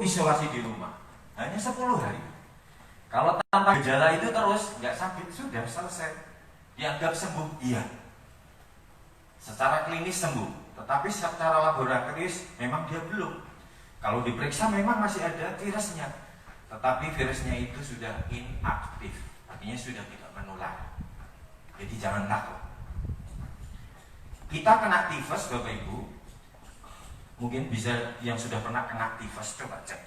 isolasi di rumah hanya 10 hari. Kalau tanpa gejala itu terus nggak sakit, sudah selesai, dianggap sembuh. Iya, secara klinis sembuh, tetapi secara laboratoris memang dia belum. Kalau diperiksa memang masih ada virusnya, tetapi virusnya itu sudah inaktif, artinya sudah tidak menular. Jadi jangan takut. Kita kena tifus, Bapak Ibu, mungkin bisa yang sudah pernah kena tifus, coba cek.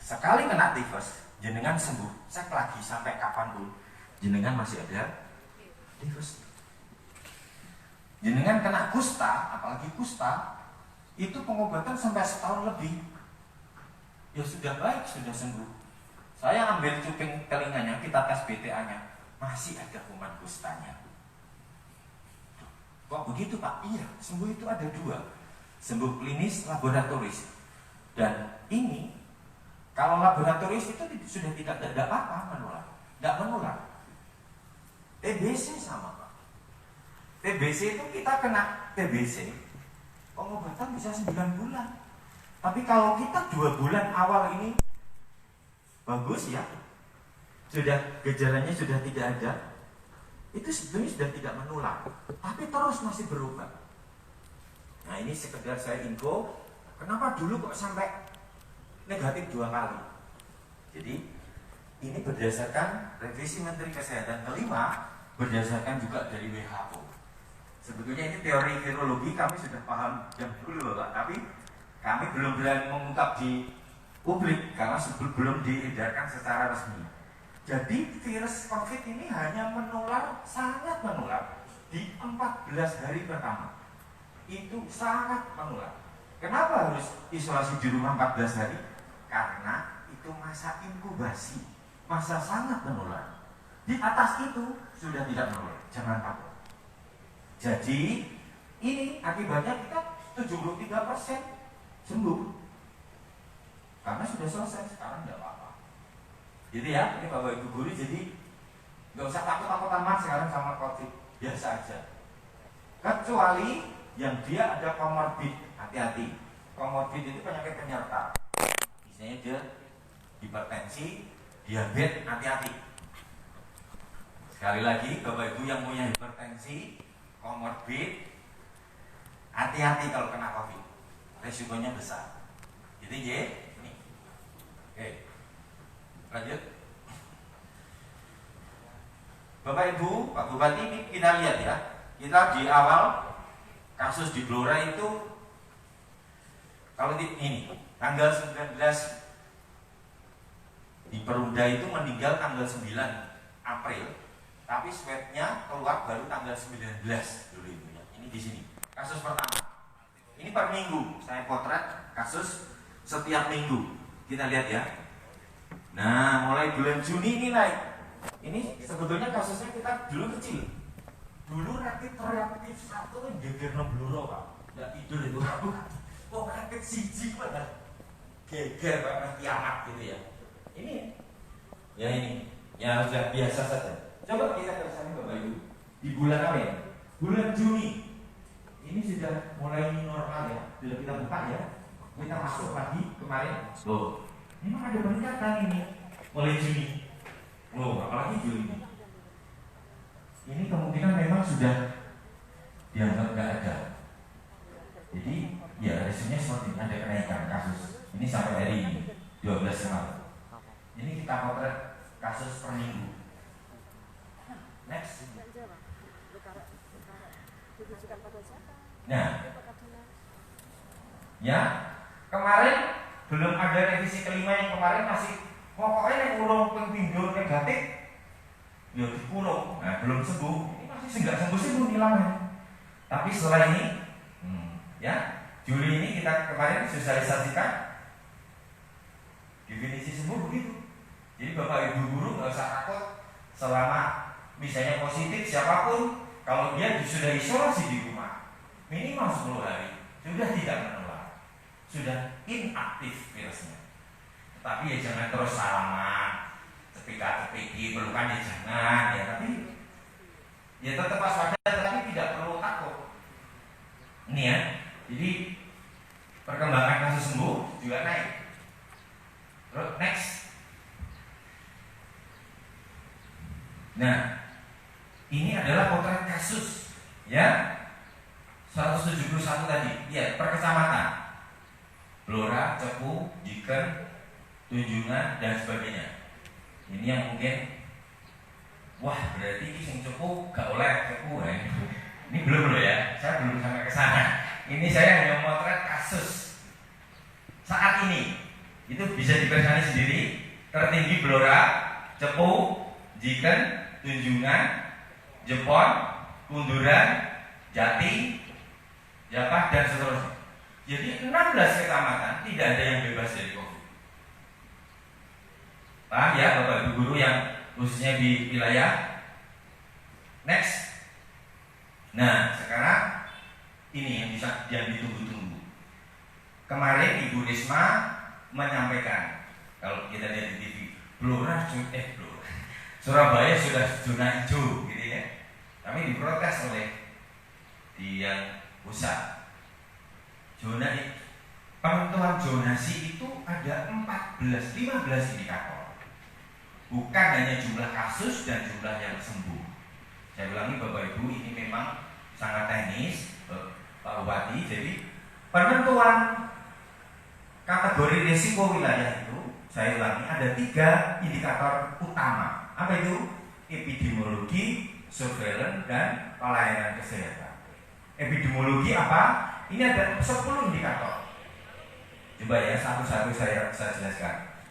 Sekali kena tifus, jenengan sembuh, cek lagi sampai kapanpun, jenengan masih ada tifus. Jenengan kena kusta, apalagi kusta, itu pengobatan sampai setahun lebih. Ya sudah baik, sudah sembuh. Saya ambil cuping telinganya, kita tes BTA-nya, masih ada kuman kustanya. Kok begitu Pak? Iya, sembuh itu ada dua, sembuh klinis, laboratoris. Dan ini kalau laboratoris itu sudah tidak ada apa-apa menular, tidak menular. TBC sama Pak. TBC itu kita kena TBC, pengobatan bisa 9 bulan. Tapi kalau kita 2 bulan awal ini bagus ya, sudah gejalanya sudah tidak ada, itu sebetulnya sudah tidak menular, tapi terus masih berubah. Nah ini sekedar saya info, kenapa dulu kok sampai negatif 2 kali. Jadi ini berdasarkan revisi Menteri Kesehatan kelima, berdasarkan juga dari WHO. Sebetulnya ini teori virologi kami sudah paham yang dulu Bapak, tapi kami belum berani mengungkap di publik karena belum diedarkan secara resmi. Jadi virus COVID ini hanya menular, sangat menular di 14 hari pertama. Itu sangat menular. Kenapa harus isolasi di rumah 14 hari? Karena itu masa inkubasi, masa sangat menular. Di atas itu sudah tidak menular, jangan takut. Jadi ini akibatnya kita 73% sembuh, karena sudah selesai, sekarang tidak apa-apa. Jadi ya, ini Bapak Ibu guru, jadi nggak usah takut-takut amat sekarang sama COVID, biasa aja. Kecuali yang dia ada komorbid, hati-hati. Komorbid itu penyakit penyerta. Misalnya dia hipertensi, diabetes, hati-hati. Sekali lagi, Bapak Ibu yang punya hipertensi, komorbid, hati-hati kalau kena COVID, resikonya besar. Jadi ya, ini. Oke, lanjut. Bapak Ibu, Pak Bupati, ini kita lihat ya. Kita di awal kasus di Blora itu, kalau ini tanggal 19 di Perumda itu meninggal tanggal 9 April, tapi swabnya keluar baru tanggal 19 dulu itu ya. Ini di sini kasus pertama. Ini per minggu saya potret kasus setiap minggu. Kita lihat ya. Nah, mulai bulan Juni ini naik. Ini sebetulnya kasusnya kita dulu kecil. Dulu reaktif satu kan geger 6 bluro Pak. Enggak tidur itu. Kok reaktif siji Pak. Geger Pak, kiamat gitu ya. Ini ya ini. Ya sudah biasa saja. Coba kita kesana Bapak Ibu. Di bulan apa ya? Bulan Juni. Ini sudah mulai normal ya. Sudah kita buka ya. Kita masuk lagi kemarin. Loh, memang ada peningkatan ini mulai Juni. Loh, apalagi Juli. Ini kemungkinan memang sudah dianggap nggak ada. Jadi ya resikonya seperti ada kenaikan kasus. Ini sampai hari ini 12 Maret. Ini kita potret kasus per minggu. Next. Nah, ya kemarin belum ada revisi kelima yang kemarin masih pokoknya yang urung pengpindu negatif ya dikurung. Nah, belum sembuh. Ini masih nggak sembuh nilainya. Tapi setelah ini, ya Juli ini kita kemarin sosialisasikan definisi sembuh begitu. Jadi Bapak Ibu guru nggak usah takut selama misalnya positif siapapun, kalau dia sudah isolasi di rumah minimal 10 hari sudah tidak menular, sudah inaktif virusnya. Tapi ya jangan terus salaman, cepika-cepiki, pelukan ya jangan ya, tapi ya tetap waspada, tapi tidak perlu takut. Ini ya, jadi perkembangan kasus sembuh juga naik. Terus next. Nah, ini adalah potret kasus, ya. 171 tadi, ya, per kecamatan. Blora, Cepu, Jiken, Tunjungan, dan sebagainya. Ini yang mungkin, wah berarti yang Cepu gak oleh Cepu ya. Ini belum loh ya, saya belum sampai ke sana. Ini saya hanya memotret kasus saat ini. Itu bisa dipersani sendiri. Tertinggi Blora, Cepu, Jiken, Tunjungan, Jepon, Kunduran, Jati, Japah, dan seterusnya. Jadi 16 kecamatan tidak ada yang bebas dari COVID. Paham ya Bapak Ibu guru yang khususnya di wilayah. Next. Nah sekarang ini yang ditunggu-tunggu. Kemarin Ibu Risma menyampaikan, kalau kita lihat di TV, Surabaya sudah zona hijau gitu ya. Kami diprotes oleh di yang pusat. Penentuan zonasi itu ada 15 indikator. Bukan hanya jumlah kasus dan jumlah yang sembuh. Saya ulangi Bapak Ibu, ini memang sangat teknis Pak Bupati. Jadi penentuan kategori risiko wilayah itu, saya ulangi, ada 3 indikator utama. Apa itu? Epidemiologi, surveillance, dan pelayanan kesehatan. Epidemiologi apa? Ini ada 10 indikator. Coba ya satu-satu saya jelaskan.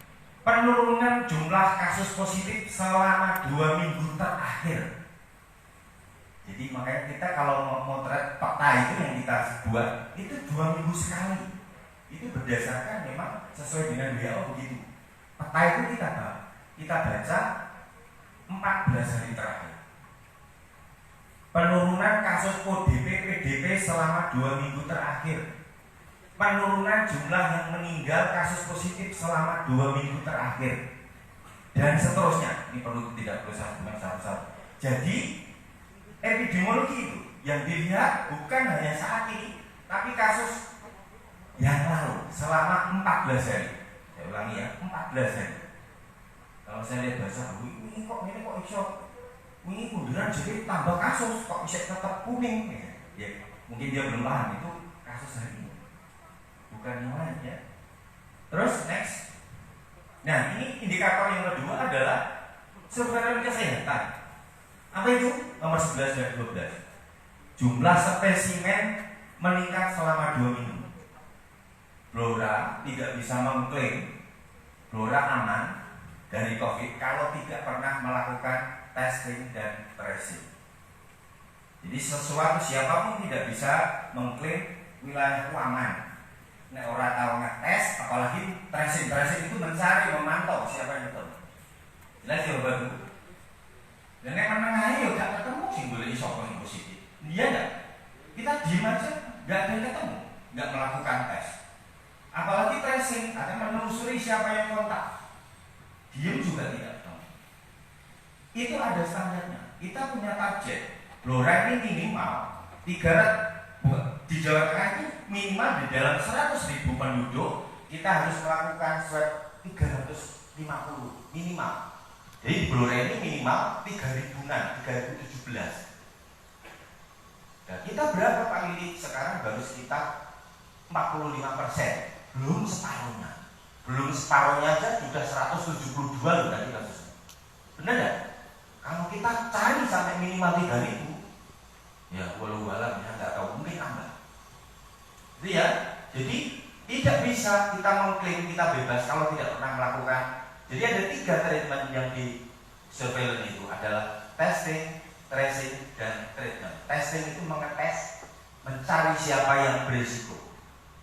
Penurunan jumlah kasus positif selama 2 minggu terakhir. Jadi makanya kita kalau motret peta itu yang kita buat itu 2 minggu sekali. Itu berdasarkan memang sesuai dengan WHO begitu. Peta itu kita baca 14 hari terakhir. Penurunan kasus ODP, PDP selama 2 minggu terakhir. Penurunan jumlah yang meninggal kasus positif selama 2 minggu terakhir. Dan seterusnya. Ini tidak perlu satu-satu. Jadi epidemiologi itu yang dilihat bukan hanya saat ini, tapi kasus yang lalu selama 14 hari. Saya ulangi ya, 14 hari. Kalau saya lihat bahasa ini kok iso ini kunduran jadi tambah kasus kok bisa tetap kuning ya, mungkin dia belum paham itu kasus hari ini bukan yang lain ya. Terus next. Nah ini indikator yang kedua adalah surveillance kesehatan. Apa itu? Nomor 11 dan 12. Jumlah spesimen meningkat selama 2 minggu. Blora tidak bisa mengklaim Blora aman dari COVID kalau tidak pernah melakukan testing dan tracing. Jadi sesuatu siapapun tidak bisa mengklaim wilayah aman. Nek orang tahu ngetes, apalagi tracing itu mencari, memantau siapa yang betul. Jelas ya Bapak Ibu. Dan nek menengah ya gak ketemu sih boleh isopo yang positif. Iya enggak? Kita diem aja, gak ada yang ketemu, gak melakukan tes. Apalagi tracing, ada menelusuri siapa yang kontak. Diem juga tidak. Itu ada standarnya. Kita punya target. Blora ini minimal 300 di Jawa Tengah itu minimal di dalam 100.000 penduduk kita harus melakukan swab 350 minimal. Jadi Blora ini minimal 3.000-an, 3.017. Dan kita berapa Pak Lili? Sekarang baru sekitar 45%. Belum separuhnya aja sudah 172 loh tadi kasusnya. Benar enggak? Kalau kita cari sampai minimal 3.000, ya walau-walau ya nggak tahu mungkin tambah. Itu ya. Jadi tidak bisa kita mengklaim kita bebas kalau tidak pernah melakukan. Jadi ada 3 treatment yang di surveillance itu adalah testing, tracing, dan treatment. Testing itu mengetes, mencari siapa yang berisiko.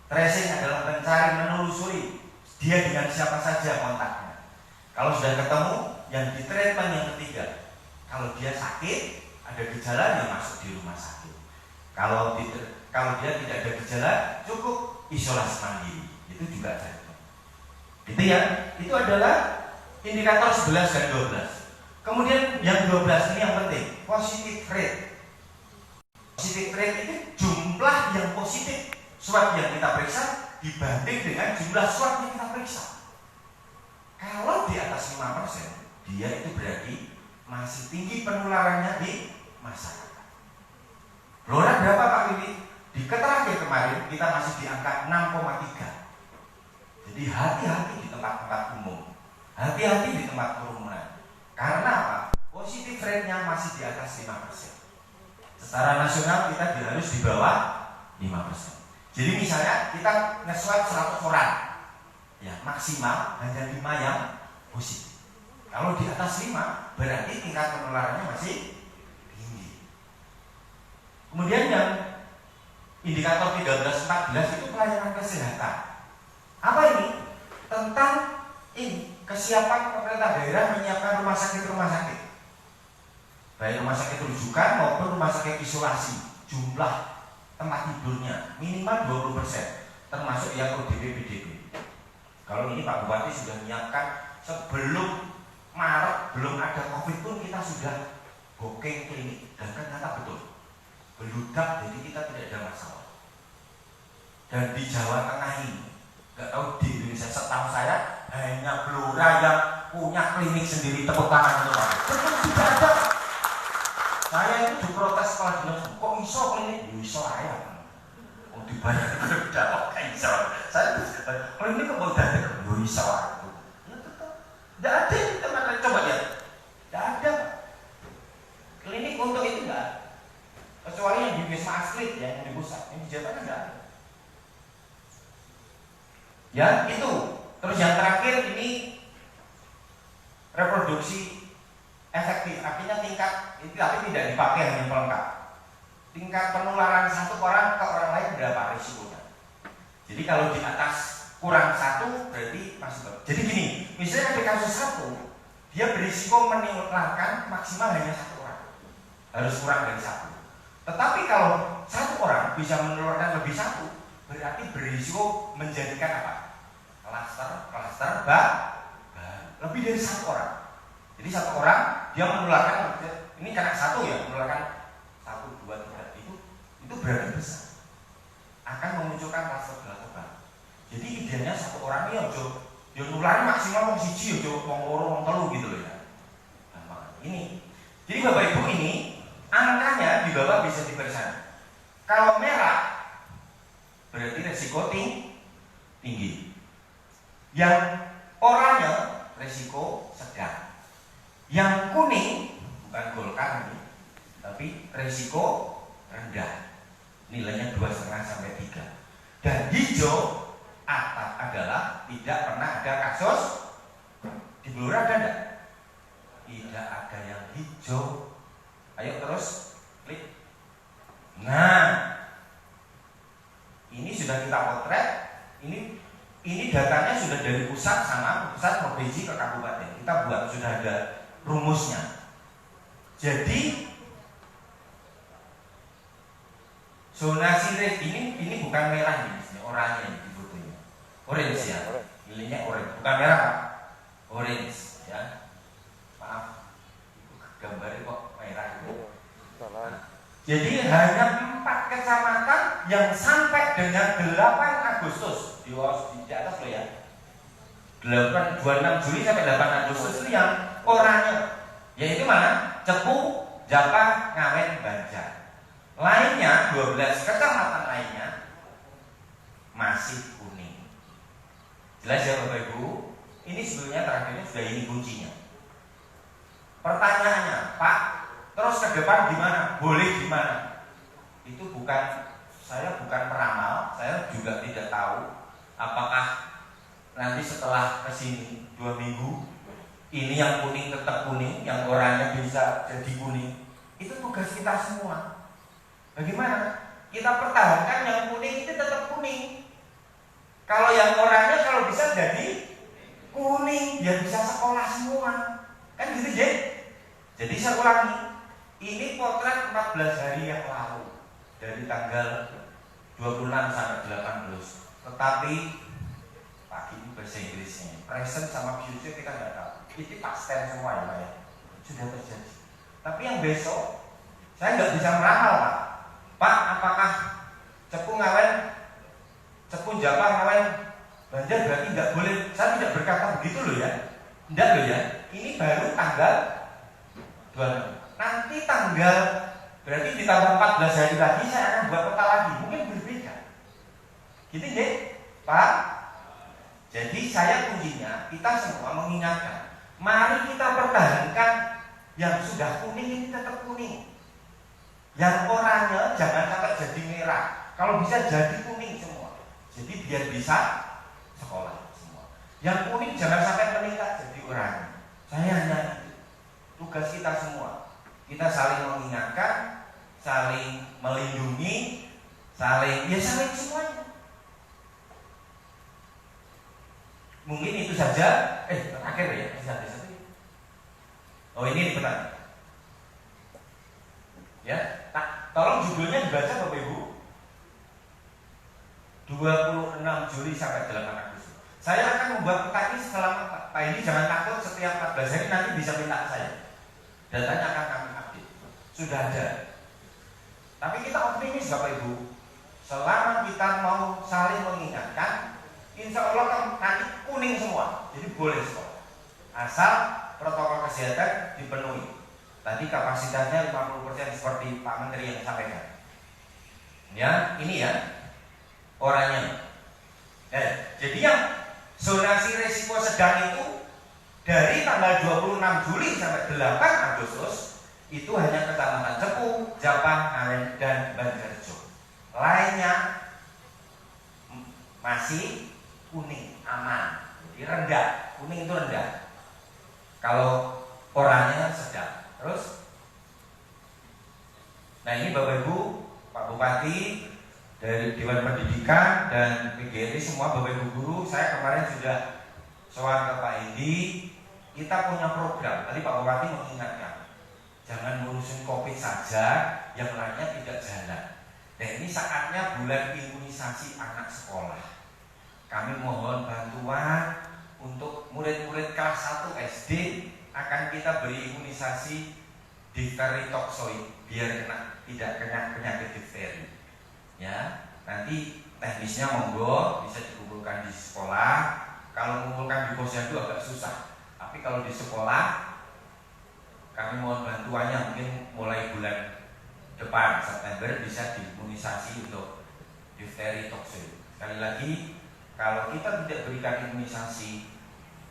Tracing adalah mencari, menelusuri dia dengan siapa saja kontaknya. Kalau sudah ketemu, yang di treatment yang ketiga. Kalau dia sakit, ada gejala yang masuk di rumah sakit. Kalau dia tidak ada gejala, cukup isolasi mandiri. Itu juga ada. Itu ya, itu adalah indikator 11 dan 12. Kemudian yang 12 ini yang penting, positive rate. Positive rate itu jumlah yang positif swab yang kita periksa dibanding dengan jumlah swab yang kita periksa. Kalau di atas 5%, dia itu berarti masih tinggi penularannya di masyarakat. Blora berapa Pak Willy? Di terakhir kemarin kita masih di angka 6,3. Jadi hati-hati di tempat-tempat umum, hati-hati di tempat kerumunan. Karena apa? Positif rate-nya masih di atas 5%. Secara nasional kita harus di bawah 5%. Jadi misalnya kita nge-swab 100 orang, ya maksimal hanya 5 yang positif. Kalau di atas 5 berarti tingkat penularannya masih tinggi. Kemudian yang indikator 13-14 itu pelayanan kesehatan. Apa ini? Tentang ini kesiapan pemerintah daerah menyiapkan rumah sakit, baik rumah sakit rujukan maupun rumah sakit isolasi. Jumlah tempat tidurnya minimal 20%, termasuk yang ODP PDP. Kalau ini Pak Bupati sudah menyiapkan sebelum Maret, belum ada COVID pun kita sudah booking klinik, dan ternyata betul beludak, jadi kita tidak ada masalah. Dan di Jawa Tengah ini, nggak tahu di Indonesia, setahu saya hanya Blora yang punya klinik sendiri. Tepuk tangan itu Pak. Betul, tidak ada. Saya itu diprotes sekolah dinas, kok iso klinik? Iso aja. Oh dibayar kerja kok iso. Saya klinik kok udah ada, iso aja. Ya tetap, tidak ada di tempat lain. Coba lihat, tidak ada. Klinik untuk itu nggak ada. Kecuali yang di Wisma Atlet, yang di pusat, yang di Jawa Tengah nggak ada. Ya itu. Terus yang terakhir ini reproduksi efektif, artinya tingkat itu tapi tidak dipakai hanya pelengkap. Tingkat penularan satu orang ke orang lain berapa risikonya? Jadi kalau di atas kurang 1 berarti masih bagus. Jadi gini, misalnya ada kasus 1, dia berisiko menularkan maksimal hanya 1 orang, harus kurang dari 1. Tetapi kalau 1 orang bisa menularkan lebih 1, berarti berisiko menjadikan apa? Klaster lebih dari 1 orang. Jadi 1 orang dia menularkan, ini karena 1 ya, menularkan 1, 2, 3 itu berarti besar, akan memunculkan klaster global. Jadi idealnya 1 orang ini yang nularin maksimal wong siji, wong loro, wong telu gitu loh ya. Gampang. Ini. Jadi Bapak Ibu ini angkanya di bawah bisa diperiksa. Kalau merah berarti resiko tinggi. Yang oranye resiko sedang. Yang kuning bukan golkar ini, tapi resiko rendah. Nilainya 2,5 sampai 3. Dan hijau adalah tidak pernah ada kasus. Di Blora ada enggak? Tidak ada yang hijau. Ayo terus klik. Nah, ini sudah kita potret. Ini datanya sudah dari pusat sama pusat provinsi ke kabupaten. Kita buat sudah ada rumusnya. Jadi zonasi rate ini bukan merah ini, oranye di fotonya. Orange ya. Nilainya orange, bukan merah Pak. Orange ya. Maaf. Gambarnya kok merah gitu. Jadi hanya 4 kecamatan yang sampai dengan 8 Agustus di atas loh ya. 26 Juli sampai 8 Agustus itu yang oranye. Yaitu mana? Cepu, Japa, Ngawen, Banjar. Lainnya 12 kecamatan lainnya masih kuning. Jelas ya Bapak Ibu? Ini sebenarnya terakhirnya sudah ini kuncinya. Pertanyaannya, Pak, terus ke depan gimana? Boleh gimana? Itu saya bukan peramal, saya juga tidak tahu apakah nanti setelah kesini 2 minggu ini yang kuning tetap kuning, yang oranye bisa jadi kuning. Itu tugas kita semua. Bagaimana? Kita pertahankan yang kuning itu tetap kuning. Kalau yang oranye kalau bisa jadi kuning, biar bisa sekolah semua. Kan gitu ya? Jadi saya ulangi, ini potret 14 hari yang lalu, dari tanggal 26 sampai 18. Tetapi pagi ini bahasa Inggrisnya present sama future kita nggak tahu. Itu past tense semua ya Pak ya, sudah terjadi. Tapi yang besok saya nggak bisa meramal Pak. Pak, apakah Cepu Ngawen Cepun Japa Ngawen Banjar berarti tidak boleh. Saya tidak berkata begitu loh ya. Tidak loh ya. Ini baru tanggal 26. Nanti tanggal berarti ditambah 14 hari lagi saya akan buat peta lagi. Mungkin berbeda. Gitu ya, Pak. Jadi saya kuncinya kita semua mengingatkan, mari kita pertahankan yang sudah kuning ini tetap kuning. Yang oranye jangan sampai jadi merah. Kalau bisa jadi kuning semua. Jadi biar bisa sekolah semua. Yang kuning jangan sampai meningkat jadi oranye. Saya hanya itu. Tugas kita semua. Kita saling mengingatkan, saling melindungi, saling semuanya. Mungkin itu saja. Terakhir ya, satu. Oh ini benar. Ya, tolong judulnya dibaca Bapak Ibu. 26 Juli sampai 8 Agustus. Saya akan membuat peta ini selama Pak ini jangan takut setiap 14 hari nanti bisa minta ke saya. Datanya akan kami update. Sudah ada. Tapi kita optimis Bapak Ibu. Selama kita mau saling mengingatkan, insya Allah kan nanti kuning semua. Jadi boleh sekolah. Asal protokol kesehatan dipenuhi. Tadi kapasitasnya 50% seperti Pak Menteri yang sampaikan. Ya, ini ya orangnya. Jadi yang zonasi risiko sedang itu dari tanggal 26 Juli sampai 8 Agustus itu hanya Kecamatan Cepu, Japang, Ngawen, dan Banjarjo. Lainnya masih kuning, aman. Jadi rendah, kuning itu rendah. Kalau oranye sedang. Terus, nah ini Bapak Ibu, Pak Bupati dari Dewan Pendidikan dan PGRI semua Bapak Ibu guru, saya kemarin sudah soal ke Pak Edi. Kita punya program. Tadi Pak Bupati mengingatkan, jangan ngurusin COVID saja, yang lainnya tidak jalan. Dan ini saatnya bulan imunisasi anak sekolah. Kami mohon bantuan untuk murid-murid kelas 1 SD akan kita beri imunisasi difteri toksoid biar tidak kena penyakit difteri. Ya, nanti teknisnya monggo bisa dikumpulkan di sekolah. Kalau mengumpulkan di posyandu agak susah, tapi kalau di sekolah kami mohon bantuannya mungkin mulai bulan depan September bisa diimunisasi untuk difteri toksoid. Sekali lagi, kalau kita tidak berikan imunisasi,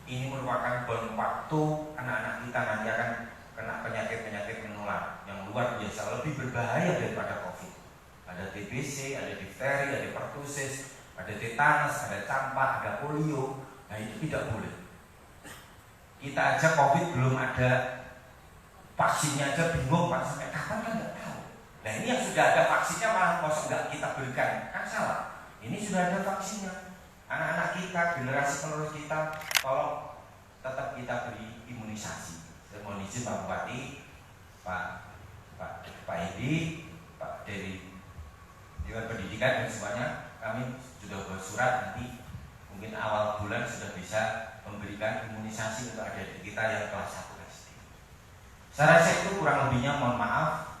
ini merupakan bom waktu anak-anak kita nanti akan kena penyakit-penyakit menular yang luar biasa, lebih berbahaya daripada COVID. Ada TBC, ada difteri, ada pertusis, ada tetanus, ada campak, ada polio. Nah itu tidak boleh. Kita aja COVID belum ada vaksinnya aja bingung Pak, sampai kapan kan nggak tahu. Nah ini yang sudah ada vaksinnya malah kosong nggak kita berikan, kan salah. Ini sudah ada vaksinnya. Anak-anak kita, generasi penerus kita, tolong tetap kita beri imunisasi. Saya mohon izin Pak Bupati, Pak Edi, Pak dari Dewan Pendidikan dan semuanya, kami sudah buat surat, nanti mungkin awal bulan sudah bisa memberikan imunisasi untuk adik-adik kita yang kelas 1 SD. Saya rasa itu kurang lebihnya, mohon maaf.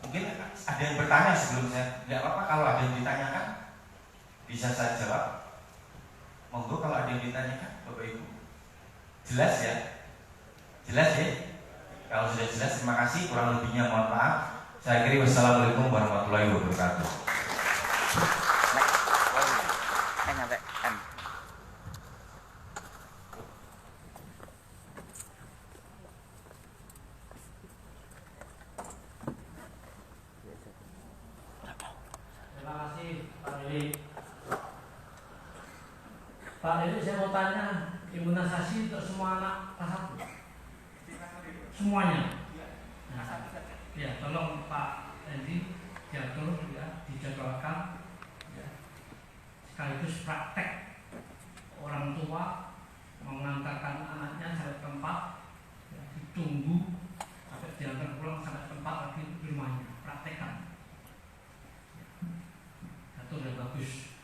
Mungkin ada yang bertanya sebelum saya, tidak apa-apa kalau ada yang ditanyakan, bisa saya jawab. Monggo kalau ada yang ditanyakan Bapak Ibu. Jelas ya? Jelas ya? Kalau sudah jelas terima kasih, kurang lebihnya mohon maaf. Saya akhiri, wassalamualaikum warahmatullahi wabarakatuh. Terima kasih Pak Dedi. Pak Dedi, saya mau tanya, imunisasi untuk semua anak kelas 1? Semuanya? Nah, ya, tolong Pak Dedi diatur ya, dijadwalkan ya. Sekaligus praktek orang tua mengantarkan anaknya sampai tempat ya, ditunggu sampai diantar pulang sampai tempat lagi di rumahnya, praktekkan. Atur yang bagus.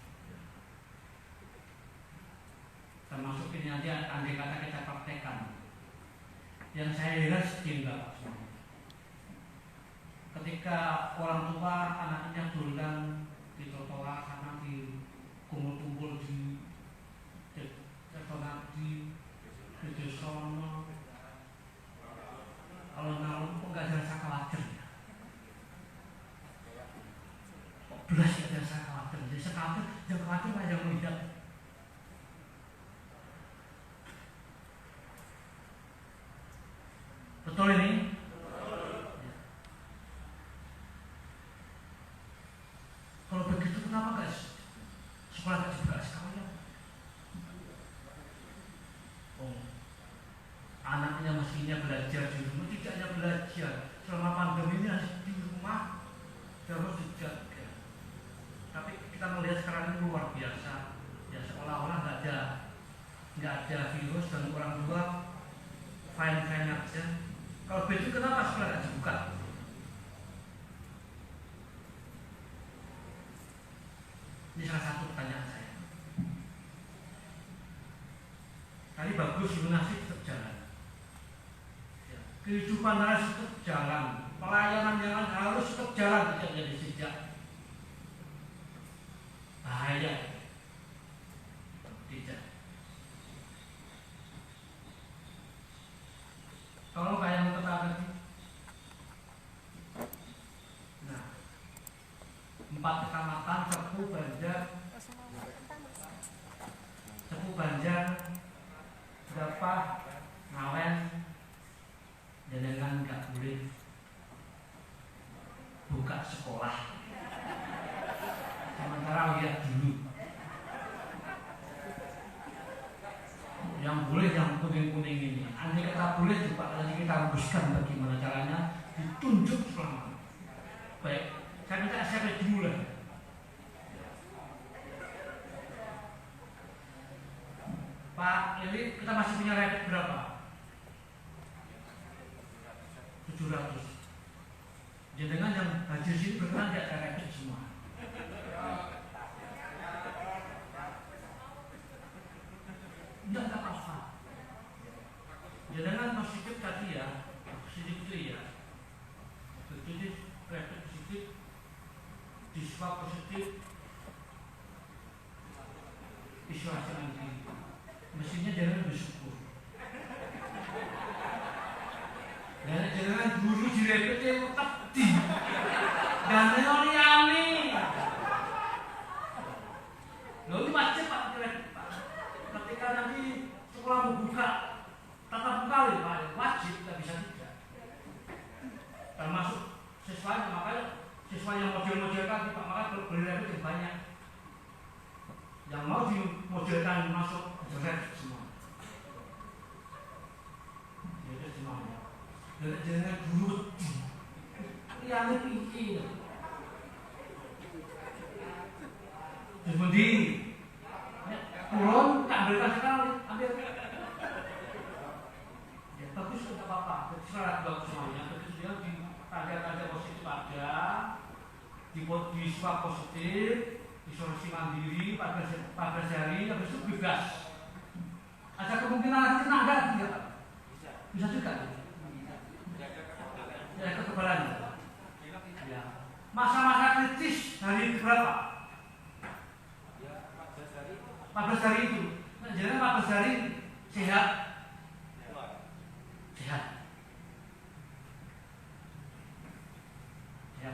Termasuk ini nanti andai kata kita praktekkan. Yang saya heran tinggal ketika orang tua anaknya turun di trotoar karena di kumpul-kumpul di desa kalau ngalung kok nggak ada rasa khawatir ya? Kok belas nggak ada rasa khawatir? Jadi yang khawatir lah yang melihat. Betul ini? Ya. Kalau begitu kenapa nggak sekolah nggak dibuka sekalian? Anaknya mestinya belajar di rumah, tidak hanya belajar selama pandemi ini harus di rumah, harus dijaga. Tapi kita melihat sekarang ini luar biasa, ya seolah-olah nggak ada virus dan orang tua fine aja. Kalau begitu kenapa sekolah nggak dibuka? Ini salah satu pertanyaan saya. Tadi bagus imunasi tetap jalan. Kehidupan harus tetap jalan, pelayanan yang harus tetap jalan, tidak jadi sejak bahaya, tidak. Kalau kayak yang pertama tadi, nah, 4 kecamatan Cepu Banjar, berapa Ngawen. Jangan nggak boleh buka sekolah. Sementara lihat dulu. Yang boleh yang kuning-kuning ini. Andai kata boleh juga nanti kita rembuskan bagaimana caranya ditunjuk selama. Baik, saya minta siapa dulu lah. Pak Eli, kita masih punya rapid berapa? 700. Jangan yang hadir sini berkenan tidak ada rapid semua. Tidak apa-apa. Jangan positif tadi ya, positif itu ya. Positif, rapid positif, di swab positif, isolasi mandiri. Mestinya jangan bersyukur. Jangan dulu direpet tetap di dan ini loh, ini wajib Pak direpet Pak. Ketika nanti sekolah membuka tatap muka Pak, wajib, tidak bisa tidak. Termasuk siswanya, makanya siswa yang model-model tadi Pak, maka beli repet yang banyak. Yang mau dimodelkan masuk direpet semua. Direpet semuanya. Jangan dulu yang ini jadi pulang tak berikan sekali ambil ya bagus tidak apa-apa terserah bagus semuanya begitu dia di tanda-tanda positif ada di swab positif isolasi mandiri 14 hari habis itu bebas ada kemungkinan nanti kena enggak bisa juga ya kekebalan ya. Masa-masa kritis hari berapa? 14 hari itu. Nah, jadi 14 hari sehat. Sehat. Ya.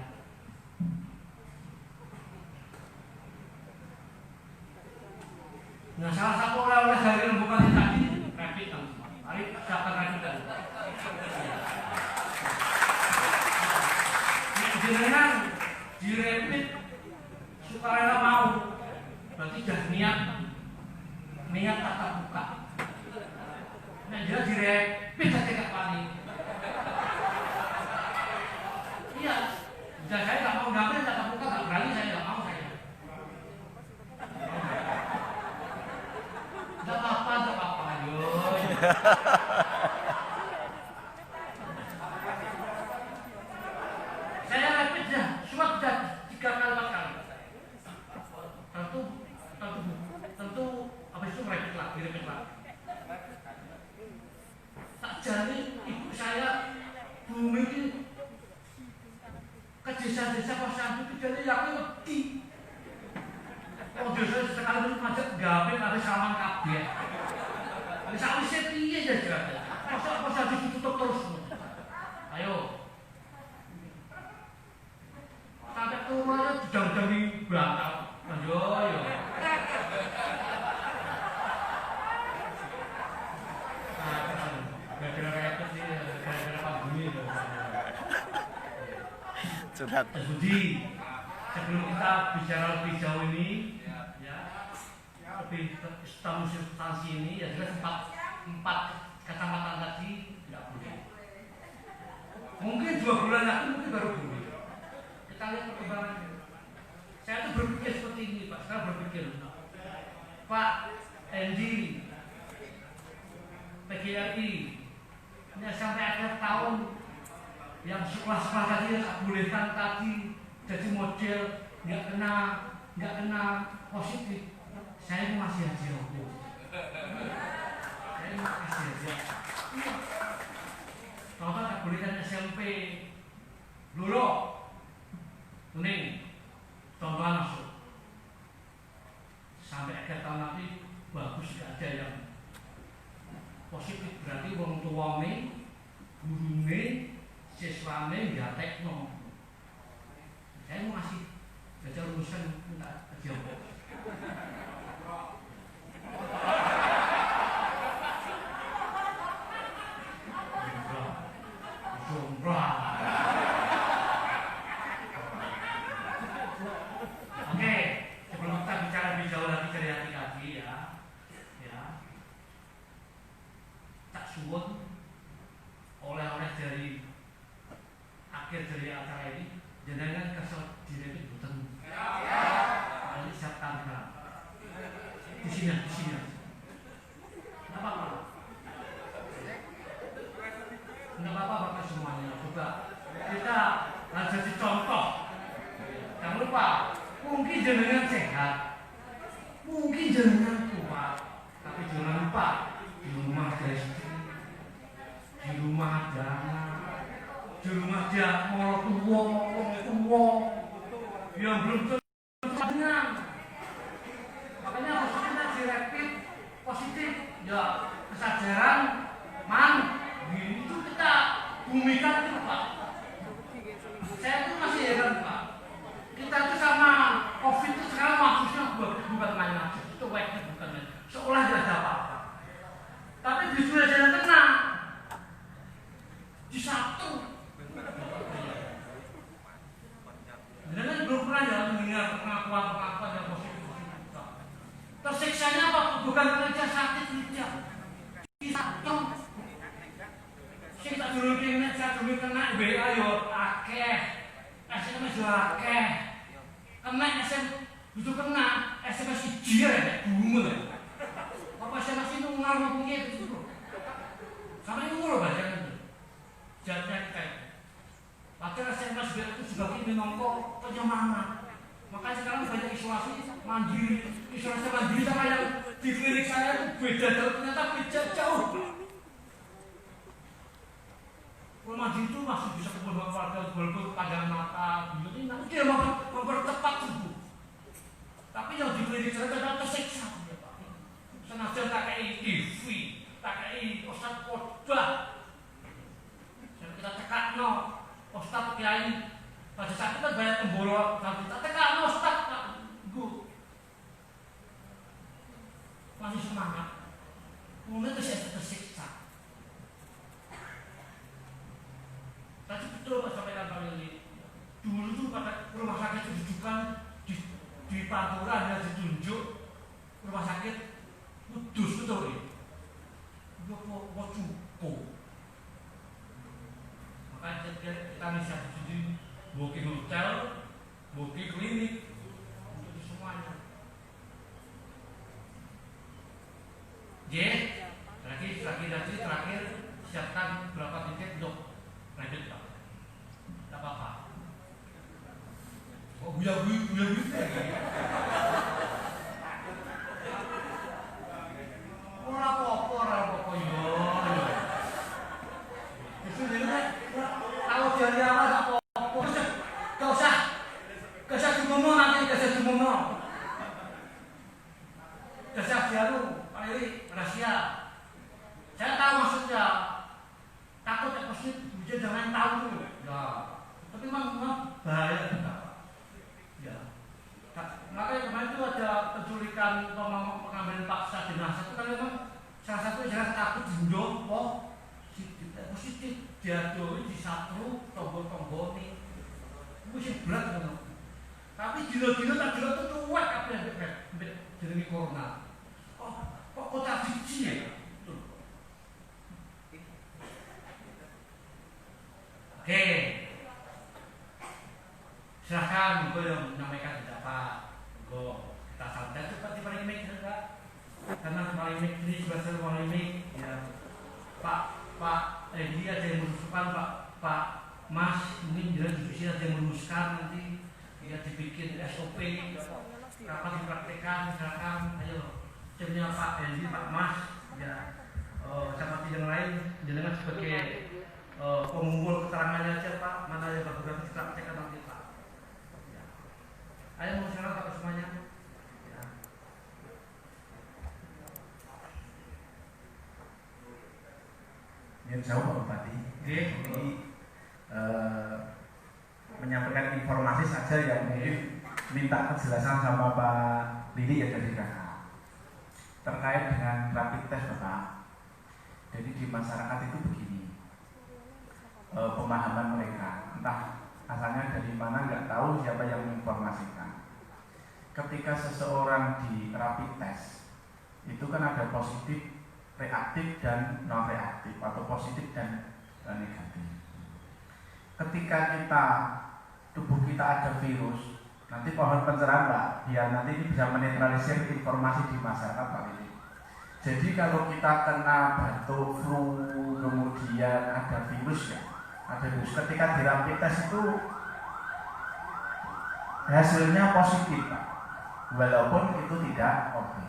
Nah, salah satu oleh dari rembukan tadi rapid teman-teman. Mari siapkan rapid tadi. Jangan direpit sukarela mau, berarti sudah niat tatap muka. Nah dia direpit saja gak panik. Iya, sudah saya nggak mau ngambil tatap muka nggak berani saya nggak mau saya. Nggak apa-apa, ayo. Saya rapid ya, swab sudah 3 kali 4 kali. Tentu habis itu rapid lagi. Tak jadi ibu saya bumi ini ke desa-desa posyandu jadi yang lebih. Oh dosa sekali macet gawe karo sawan kabeh. Wis sawise piye ya jare? Masa ditutup terus. Ayo. Sampai turunnya jam-jam berangkat. Ayo. Curhat. Budi, sebelum kita bicara lebih jauh ini, ya, lebih substansi ini, ya jelas empat kacamata tadi tidak boleh. Mungkin 2 bulan lagi mungkin baru boleh. Kita lihat perkembangannya. Saya tuh berpikir seperti ini, Pak. Sekarang berpikir, Pak Endi, PGRI, ini sampai akhir tahun yang sekolah-sekolah tadi yang tak bolehkan tadi jadi model nggak kena positif. Saya masih haji aku. Saya masih haji. Kalau tak bolehkan SMP dulu, kuning, contohan masuk. Sampai akhir tahun nanti bagus gak ada yang positif, berarti wong tuwane, gurune, siswane ya tekno. Saya mau ngasih baca urusan minta kerja. Jumrah. Oke, sebelum kita bicara lebih jauh lagi dari hati-hati ya. Tak suwun oleh-oleh dari akhir dari acara ini jenengan kesel diri itu betul. Ini siapkan sekarang. Di sini. Enggak apa-apa. Enggak apa-apa pakai semuanya. Coba kita harus jadi contoh. Jangan lupa, mungkin jenengan sehat, mungkin jenengan kuat, tapi jangan lupa di rumah ada istri, di rumah ada anak. Di rumah dia mau tua yang belum tenang. Makanya harus kita direpit positif. Ya kesadaran itu kita bumikan itu Pak. Saya tuh masih heran Pak. Kita tuh sama COVID itu sekarang maksudnya bukan main-main. Itu webnya bukan main. Seolah tidak ada apa-apa. Tapi justru jalan tenang. Di satu. Jangan belum pernah ya mendengar pengakuan yang positif. Tersiksanya apa? Bukan kerja sakit tidak. Satu. Sing tak dulu kena, saya dulu kena WA yo akeh. SMS yo akeh. Kena SMS itu kena SMS jier ya, bumel. Apa SMS itu ngaruh piye itu? Sampai ngono bacakan. Jangan kayak padahal SMS itu sebagai minangka penyemangat. Makanya sekarang banyak isolasi mandiri. Isolasi mandiri sama yang di klinik saya itu beda jauh, ternyata beda jauh. Kalau mandiri itu masih bisa kumpul dengan keluarga, walaupun pandangan mata, ini nanti dia mempercepat tubuh. Tapi yang di klinik saya kadang tersiksa. Sengaja tak kayak IV, tak kayak Ustaz khotbah. Kita cekak Ustaz Kiai pada saat itu kan banyak pemboro tapi tak tekan Ustaz Ibu masih semangat kemudian itu saya tersiksa. Tadi betul Pak sampaikan kali ini dulu tuh pada rumah sakit rujukan di Pantura ada ditunjuk rumah sakit Kudus betul ya itu kok cukup. Makanya kita bisa jadi booking hotel, booking klinik untuk semuanya. Lagi terakhir siapkan berapa tiket untuk lanjut Pak. Tidak apa-apa. Oh buya. Ora apa-apa yo. Itu kalau dari awal gak usah dingomong nanti, gak usah dingomong. Saya tahu maksudnya, takut positif, bisa jangan tahu ya. Tapi memang bahaya juga, Pak. Ya. Makanya kemarin itu ada penculikan pengambilan paksa jenazah itu kan memang salah satu jenazah takut dijumbo positif diadoi di satu tombol-tombol ini, mesti berat kan. Tapi dilo-dilo tak dilo itu cuek apa yang jadi corona. Kok kota cici ya? Oke, silahkan gue yang menyampaikan pendapat. Gue kita santai cepat di paling mic enggak? Karena paling mic ini bahasa paling mic ya. Pak Edi ada yang merumuskan, Pak Mas ini jelas diskusi ada yang merumuskan nanti ya dibikin SOP kapan dipraktekkan, misalkan ayo timnya Pak Edi, Pak Mas ya sama yang lain jenengan sebagai pengumpul keterangannya aja Pak, mana yang bagus-bagus dipraktekkan nanti Pak ya. Ayo mau silakan Pak semuanya ya. Yang jauh Pak Bupati, ini menyampaikan informasi saja yang mungkin minta kejelasan sama Pak Lili ya dari kakak terkait dengan rapid test Bapak. Jadi di masyarakat itu begini, pemahaman mereka entah asalnya dari mana nggak tahu, siapa yang menginformasikan. Ketika seseorang di rapid test itu kan ada positif, reaktif dan non reaktif atau positif dan negatif. Ketika tubuh kita ada virus, nanti pohon pencerahan Pak, biar nanti ini bisa menetralisir informasi di masyarakat Pak ini. Jadi kalau kita kena batuk, flu, kemudian ada virus ya, ada virus. Ketika di rapid test itu hasilnya positif Pak, walaupun itu tidak oke.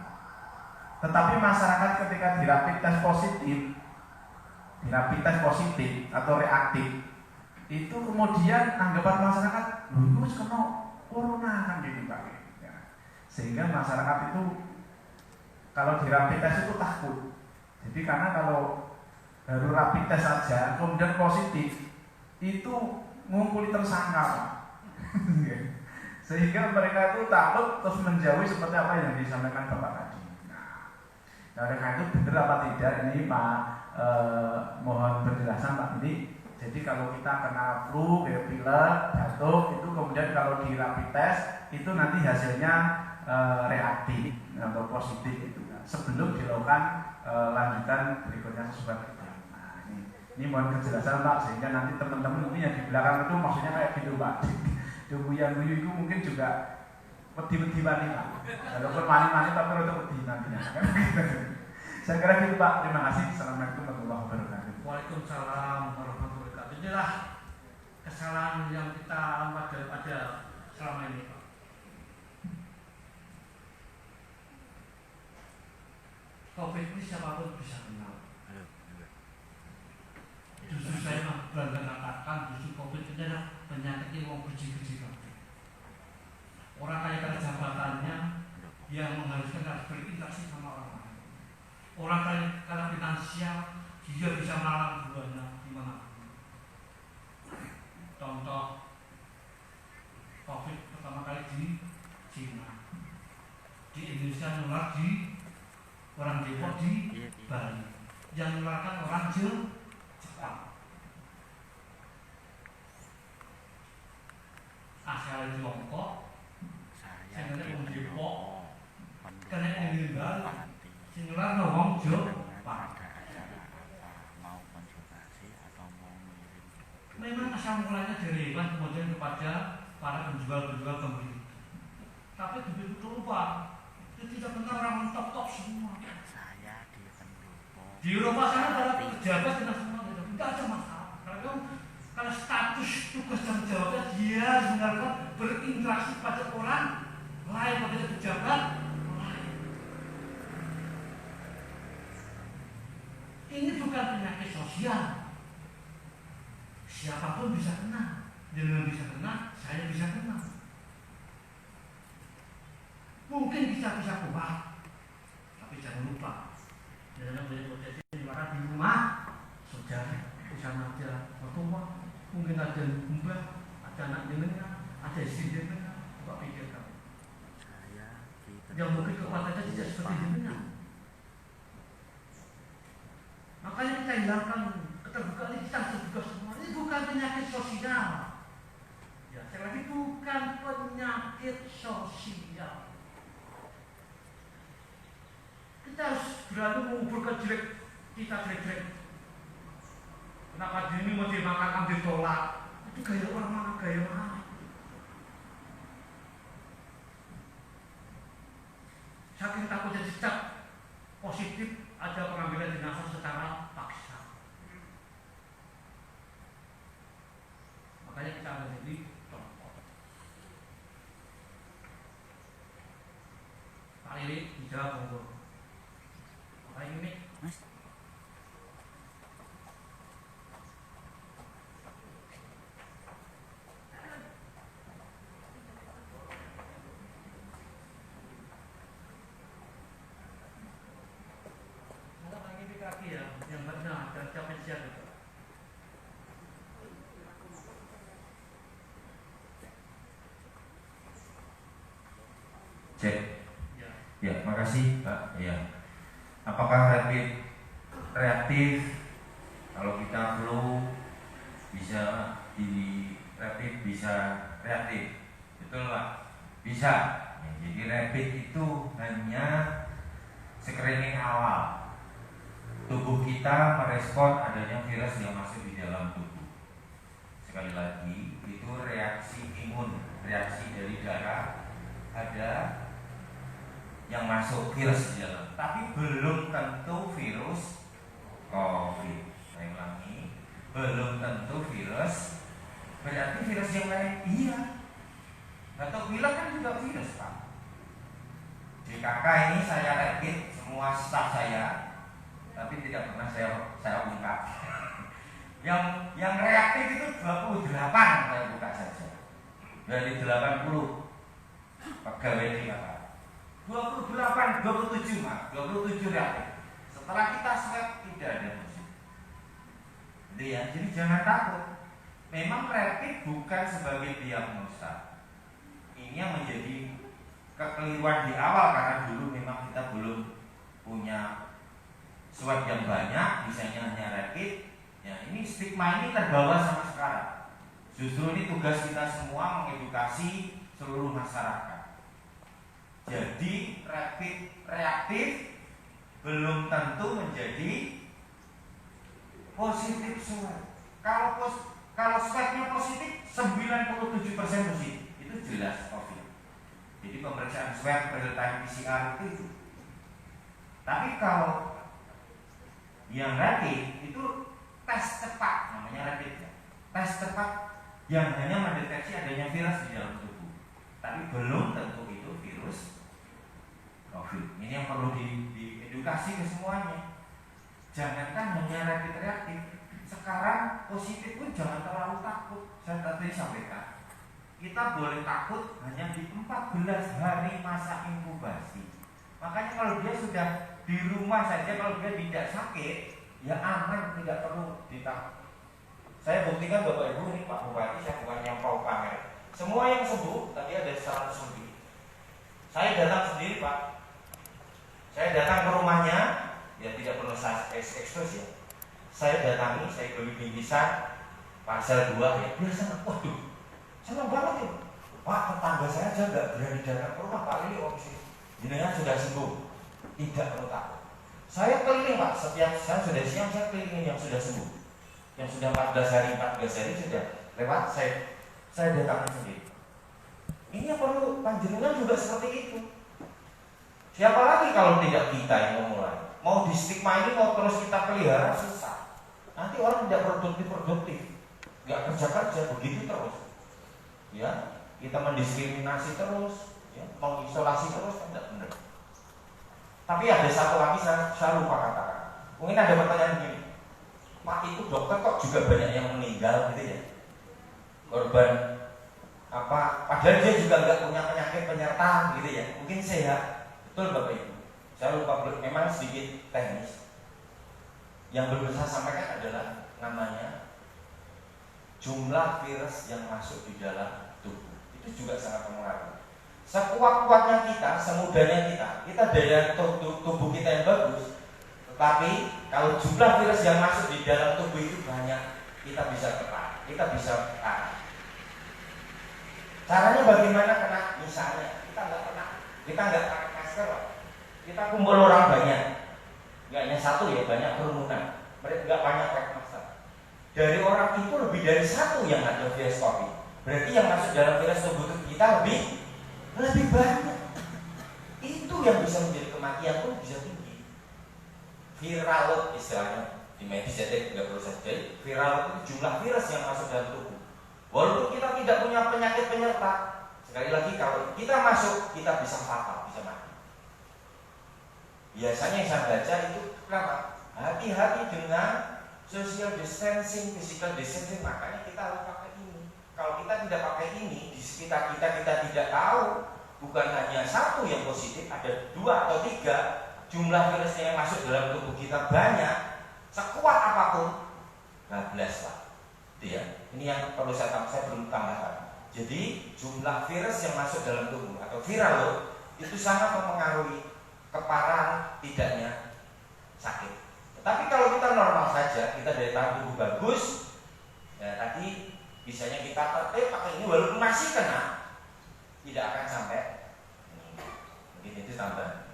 Tetapi masyarakat ketika di rapid test positif atau reaktif, itu kemudian anggapan masyarakat, lu kena corona kan gitu Pak. Ya. Sehingga masyarakat itu kalau di rapid test itu takut. Jadi karena kalau baru rapid test saja kemudian positif, itu ngumpuli tersangka Pak. Sehingga mereka itu takut terus menjauhi seperti apa yang disampaikan Bapak tadi. Nah, oleh karena itu benar apa tidak ini Pak, mohon penjelasan Pak ini. Jadi kalau kita kena flu, pilek, batuk, itu kemudian kalau di rapid test itu nanti hasilnya reaktif atau positif itu sebelum dilakukan lanjutan berikutnya sesuai itu. Nah, ini mohon kejelasan Pak sehingga nanti teman-teman mungkin yang di belakang itu maksudnya kayak gitu Pak. Yang itu mungkin juga wedi-wedi Pak. Walaupun mani-mani tapi untuk wedi nantinya. Saya kira gitu Pak. Terima kasih. Assalamualaikum warahmatullahi wabarakatuh. Waalaikumsalam warahmatullahi wabarakatuh. Inilah kesalahan yang kita alami daripada selama ini Pak. Covid ini siapapun bisa kenal. Justru saya bangga mengatakan justru Covid ini adalah penyakit yang bersih-bersih. Orang kaya karena jabatannya yang mengharuskan harus berinteraksi sama orang lain. Orang kaya karena finansial dia bisa melarang buahnya di mana. Contoh Covid pertama kali di Cina, di Indonesia nular di orang Depok di Bali, yang menularkan orang Jepang. Asal di Tiongkok, saya kena orang Depok, kena yang Bali, saya nular orang Jepang. Memang asal mulanya dari hewan kemudian kepada para penjual-penjual pembeli. Tapi begitu lupa, itu tidak benar orang top-top semua. Di Eropa sana para pejabat dengan semua tidak ada masalah. Kalau status tugas dan jawabnya dia sebenarnya berinteraksi pada orang lain, pada pejabat lain. Ini bukan penyakit sosial. Siapapun bisa kena, jangan bisa kena, saya bisa kena. Mungkin kita bisa kuat, tapi jangan lupa, jangan daripada di rumah saudara di sana aja mertua, mungkin ada mbah, ada anak jenengan, ada istri jenengan, coba pikirkan. Yang mungkin kekuatannya tidak seperti jenengan. Makanya kita hilangkan keterbukaan ini, kita terbuka semua. Ini bukan penyakit sosial. Ya, sekali lagi bukan penyakit sosial. Kita harus berani mengumpulkan jelek kita jelek-jelek. Kenapa dini mau dimakan ditolak? Itu gaya orang mana, gaya mana? Saking takutnya dicap positif, ada pengambilan jenazah secara paksa. Makanya kita menjadi contoh. Pak Lili dijawab monggo. Pak ini Mas. Kaki ya, yang benar dan capek siap itu. Cek. Ya, makasih Pak. Ya. Apakah rapid reaktif? Kalau kita flu bisa di rapid bisa reaktif, betul Pak? Bisa. Ya, jadi rapid itu hanya screening awal. Tubuh kita merespon adanya virus yang masuk di dalam tubuh. Sekali lagi, itu reaksi imun, reaksi dari darah ada yang masuk virus di dalam. Tapi belum tentu virus COVID. Saya ulangi, belum tentu virus. Berarti virus yang lain iya. Atau bilang kan juga virus Pak. JKK ini saya rapid semua staf saya. Tapi tidak pernah saya ungkap. Yang reaktif itu 28 saya buka saja. Dari 80 pegawai di KK. 28, 27 Mas, 27 reaktif. Setelah kita swab tidak ada musuh. Jadi jangan takut. Memang reaktif bukan sebagai diagnosa. Ini yang menjadi kekeliruan di awal karena dulu memang kita belum punya swab yang banyak, misalnya hanya rapid. Ya, ini stigma ini terbawa sama sekarang. Justru ini tugas kita semua mengedukasi seluruh masyarakat. Jadi rapid reaktif belum tentu menjadi positif swab. Kalau swabnya positif 97% positif, itu jelas COVID. Jadi pemeriksaan swab real time PCR itu. Tapi kalau yang rapid itu tes cepat, namanya rapid ya. Tes cepat yang hanya mendeteksi adanya virus di dalam tubuh. Tapi belum tentu itu virus COVID. Ini yang perlu diedukasi ke semuanya. Jangankan hanya rapid reaktif, sekarang positif pun jangan terlalu takut. Saya tadi sampaikan, kita boleh takut hanya di 14 hari masa inkubasi. Makanya kalau dia sudah di rumah saja, kalau dia tidak sakit, ya aman, tidak perlu ditakut. Saya buktikan Bapak Ibu, ini Pak Bupati, saya bukan yang mau pamer. Semua yang sembuh, tadi ada 100 lebih. Saya datang sendiri Pak. Saya datang ke rumahnya, ya tidak perlu saya ekspos ya. Saya datangi, saya beli bingkisan, parsel 2 ya. Dia senang, waduh, senang banget ya. Pak, tetangga saya aja nggak berani datang ke rumah Pak Lili, jenengan sudah sembuh. Tidak perlu takut. Saya keliling Pak, setiap saya sudah siang saya keliling yang sudah sembuh, yang sudah 14 hari sudah lewat, saya datang sendiri. Ini yang perlu panjenengan juga seperti itu. Siapa lagi kalau tidak kita yang memulai? Mau di stigma ini mau terus kita pelihara susah. Nanti orang tidak produktif, nggak kerja begitu terus. Ya, kita mendiskriminasi terus, ya, mengisolasi terus, tidak benar. Tapi ada satu lagi saya lupa katakan. Mungkin ada pertanyaan begini, Pak, itu dokter kok juga banyak yang meninggal gitu ya? Korban apa? Padahal dia juga nggak punya penyakit penyerta gitu ya? Mungkin sehat, betul Bapak Ibu. Saya lupa, memang sedikit teknis. Yang belum saya sampaikan adalah namanya jumlah virus yang masuk di dalam tubuh. Itu juga sangat mempengaruhi. Sekuat-kuatnya kita, semudahnya kita daya tubuh kita yang bagus, tetapi kalau jumlah virus yang masuk di dalam tubuh itu banyak, kita bisa tekan, kita bisa tekan. Caranya bagaimana kena? Misalnya kita nggak pakai masker, kita kumpul orang banyak, nggak hanya satu ya, banyak kerumunan, mereka nggak banyak pakai masker. Dari orang itu lebih dari satu yang ada virus COVID, berarti yang masuk dalam virus tubuh kita lebih banyak. Itu yang bisa menjadi kematian pun bisa tinggi. Viral load istilahnya di medis, jadi nggak perlu saja. Viral load itu jumlah virus yang masuk dalam tubuh. Walaupun kita tidak punya penyakit penyerta, sekali lagi kalau kita masuk, kita bisa fatal, bisa mati. Biasanya yang saya baca itu kenapa? Hati-hati dengan social distancing, physical distancing, makanya kita harus pakai ini. Kalau kita tidak pakai ini, di sekitar kita tidak tahu, bukan hanya satu yang positif, ada 2 atau 3, jumlah virusnya yang masuk dalam tubuh kita banyak, sekuat apapun, bablas lah. Itu ya. Ini yang perlu saya belum tambahkan. Jadi jumlah virus yang masuk dalam tubuh atau viral load itu sangat mempengaruhi keparahan tidaknya sakit. Tetapi kalau kita normal saja, kita daya tahan tubuh bagus, ya tadi bisanya kita pakai ini walaupun masih kena, tidak akan sampai. Mungkin itu tambah.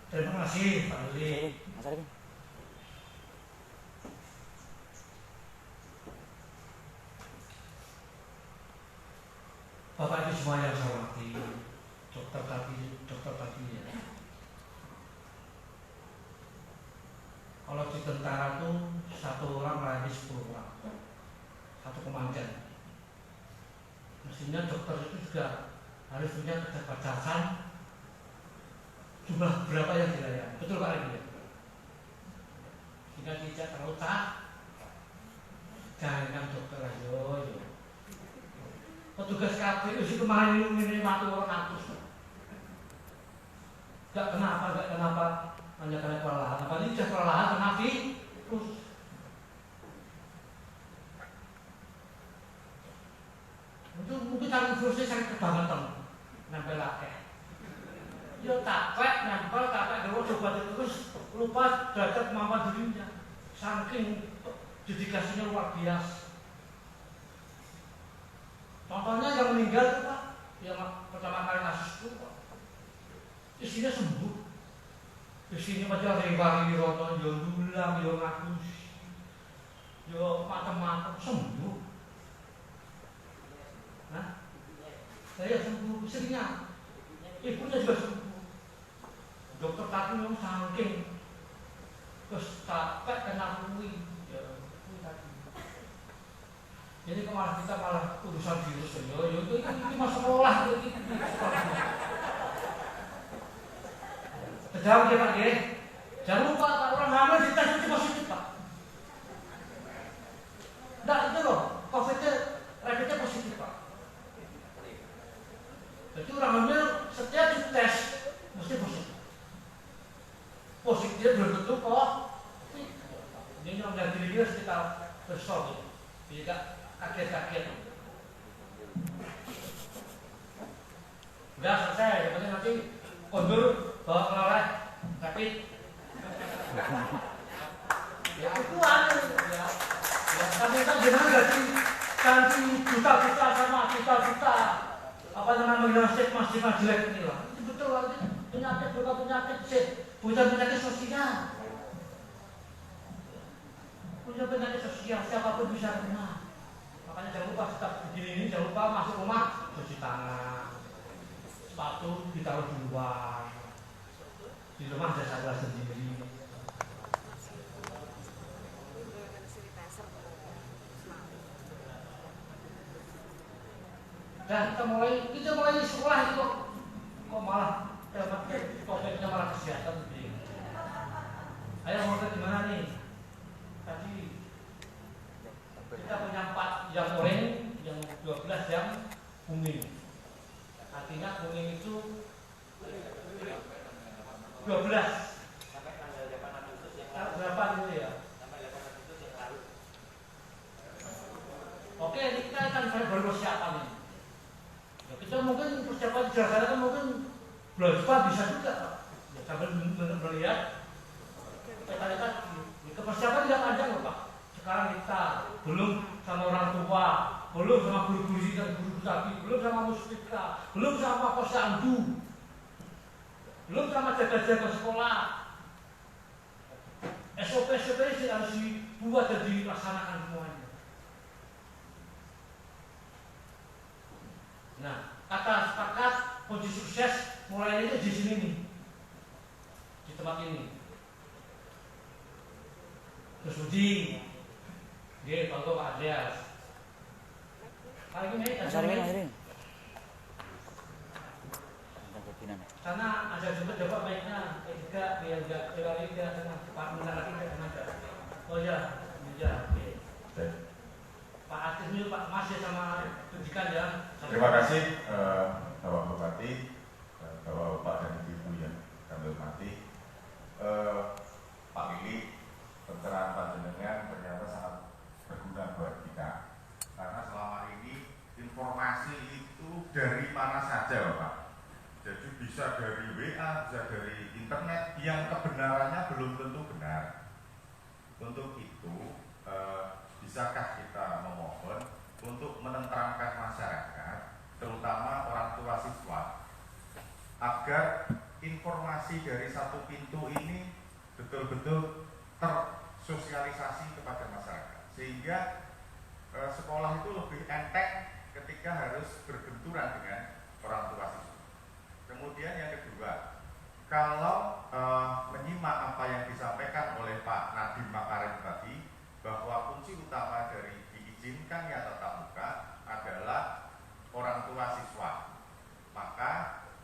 Terima kasih Pak Lili. Bapak Ibu semua yang saya hormati, dokter tadi ya. Kalau di tentara tuh 1 orang melayani 10 orang, 1 komandan. Mestinya dokter itu juga harus punya keterbatasan jumlah berapa yang dilayani. Betul Pak Ibu? Jika tidak terlalu jangan dokter ayo. Petugas KPU itu kemarin ini mati orang 100. Gak kenapa, hanya karena kelelahan. Apalagi sudah kelelahan kena terus. Itu mungkin karena virusnya sangat kebangetan, nempel akeh. Ya capek, nempel dulu coba terus lupa derajat kemampuan dirinya. Saking dedikasinya luar biasa. Contohnya yang meninggal itu Pak, yang pertama kali kasus itu Pak, isinya sembuh. Isinya macam Rewangi Wiroto, yo Dulang, yo Ngagus, yo macam-macam sembuh. Nah, saya sembuh istrinya, ibunya juga sembuh. Dokter tadi memang saking terus capek kena kuwi. Jadi kemarin kita malah urusan virus yo itu mas sekolah itu. Jawab ya Pak ya. Jangan lupa Pak, orang hamil dites itu positif Pak. Nah itu loh, COVID-nya rapidnya positif Pak. Jadi orang hamil setiap dites mesti positif. Positifnya belum tentu kok. Ini orang dari diri kita besok, tidak kaget-kaget. Udah selesai, yang penting nanti kondur bawa keloleh, tapi ya itu anu ya. Tapi kan jangan ganti juta-juta sama juta-juta apa namanya stigma jelek ini lah. Itu betul lah, penyakit bukan penyakit bukan penyakit sosial. Punya penyakit sosial siapapun bisa kena. Makanya jangan lupa tetap begini ini, jangan lupa masuk rumah cuci tangan, sepatu ditaruh di luar, di rumah ada saluran sendiri. Dan kita mulai sekolah itu kok malah topiknya malah kesehatan begini. Ayo mau ke gimana nih? Tadi kita punya 4 jam morning, yang 12 jam booming. Artinya booming itu 12 sampai tanggal 8 Agustus ya. Berapa itu ya? Blogspot bisa juga, ya, sambil melihat peta-peta. Persiapan tidak panjang loh Pak. Sekarang kita belum sama orang tua, belum sama guru-guru dan guru tadi, belum sama mustika, belum sama posyandu, belum sama jaga-jaga sekolah. SOP-SOP harus dibuat dan dilaksanakan semuanya. Nah, kata sepakat kunci sukses mulai itu di sini nih, di tempat ini. Terus uji, dia kalau Pak Andreas. Kali ini karena ada juga jawab baiknya, tidak biar enggak tidak dengan Pak Menteri tidak ada. Oh ya, oke. Pak Atis ini Pak masih sama pendidikan ya. Terima kasih Bapak Bupati, Bapak dan Ibu yang kami hormati. Pak Lili, pencerahan panjenengan ternyata sangat berguna buat kita. Karena selama ini informasi itu dari mana saja Bapak. Jadi bisa dari WA, bisa dari internet yang kebenarannya belum tentu benar. Untuk itu, bisakah kita memohon untuk menenteramkan masyarakat, terutama orang tua siswa, agar informasi dari satu pintu ini betul-betul tersosialisasi kepada masyarakat, sehingga sekolah itu lebih enteng ketika harus berbenturan dengan orang tua siswa. Kemudian yang kedua, kalau menyimak apa yang disampaikan oleh Pak Nadiem Makarim tadi, bahwa kunci utama dari diizinkannya tatap muka adalah orang tua siswa. Maka